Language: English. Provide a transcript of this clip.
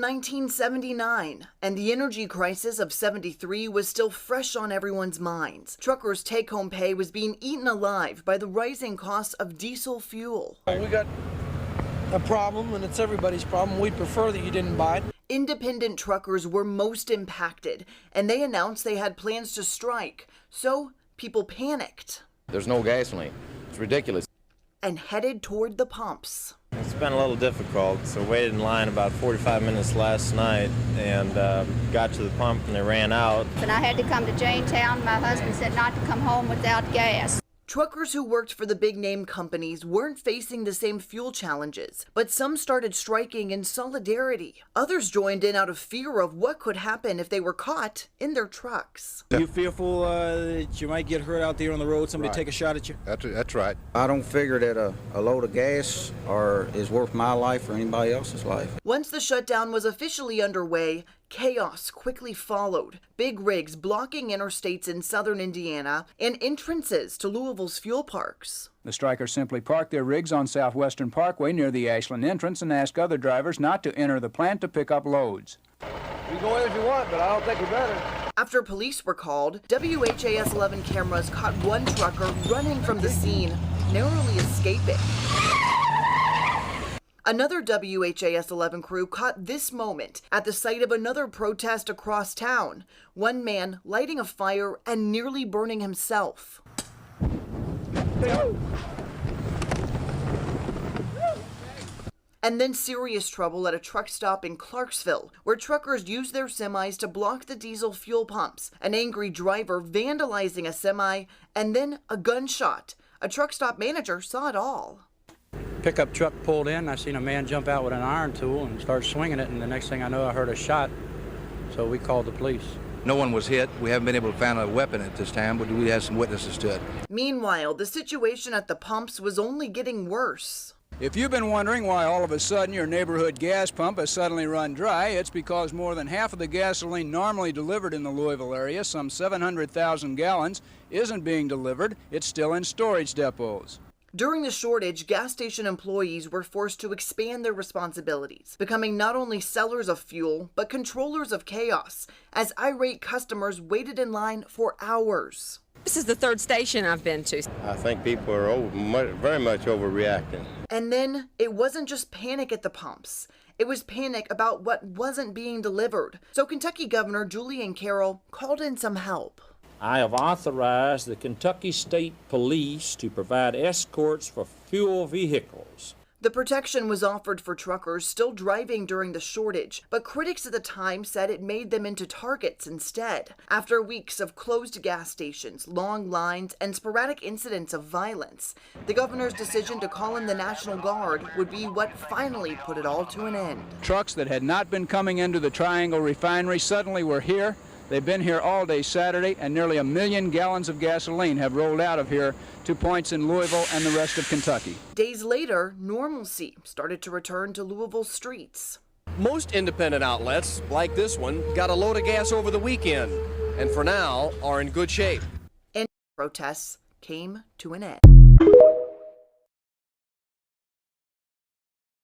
1979, and the energy crisis of '73 was still fresh on everyone's minds. Truckers' take-home pay was being eaten alive by the rising costs of diesel fuel. We got a problem, and it's everybody's problem. We'd prefer that you didn't buy it. Independent truckers were most impacted, and they announced they had plans to strike. So people panicked. There's no gasoline. It's ridiculous. And headed toward the pumps. It's been a little difficult, so waited in line about 45 minutes last night and got to the pump and they ran out. And I had to come to Janetown. My husband said not to come home without gas. Truckers who worked for the big-name companies weren't facing the same fuel challenges, but some started striking in solidarity. Others joined in out of fear of what could happen if they were caught in their trucks. Are you fearful that you might get hurt out there on the road, somebody take a shot at you? That's right. I don't figure that a load of gas is worth my life or anybody else's life. Once the shutdown was officially underway, chaos quickly followed. Big rigs blocking interstates in southern Indiana and entrances to Louisville's fuel parks. The strikers simply park their rigs on Southwestern Parkway near the Ashland entrance and ask other drivers not to enter the plant to pick up loads. You go in if you want, but I don't think we better. After police were called, WHAS 11 cameras caught one trucker running from the scene, narrowly escaping. Another WHAS 11 crew caught this moment at the site of another protest across town. One man lighting a fire and nearly burning himself. And then serious trouble at a truck stop in Clarksville, where truckers used their semis to block the diesel fuel pumps. An angry driver vandalizing a semi, and then a gunshot. A truck stop manager saw it all. Pickup truck pulled in. I seen a man jump out with an iron tool and start swinging it, and the next thing I know, I heard a shot. So we called the police. No one was hit. We haven't been able to find a weapon at this time, but we had some witnesses to it. Meanwhile, the situation at the pumps was only getting worse. If you've been wondering why all of a sudden your neighborhood gas pump has suddenly run dry, it's because more than half of the gasoline normally delivered in the Louisville area, some 700,000 gallons, isn't being delivered. It's still in storage depots. During the shortage, gas station employees were forced to expand their responsibilities, becoming not only sellers of fuel, but controllers of chaos, as irate customers waited in line for hours. This is the third station I've been to. I think people are very much overreacting. And then it wasn't just panic at the pumps. It was panic about what wasn't being delivered. So Kentucky Governor Julian Carroll called in some help. I have authorized the Kentucky State Police to provide escorts for fuel vehicles. The protection was offered for truckers still driving during the shortage, but critics at the time said it made them into targets instead. After weeks of closed gas stations, long lines, and sporadic incidents of violence, the governor's decision to call in the National Guard would be what finally put it all to an end. Trucks that had not been coming into the Triangle Refinery suddenly were here. They've been here all day Saturday, and nearly 1 million gallons of gasoline have rolled out of here to points in Louisville and the rest of Kentucky. Days later, normalcy started to return to Louisville's streets. Most independent outlets, like this one, got a load of gas over the weekend, and for now are in good shape. And protests came to an end.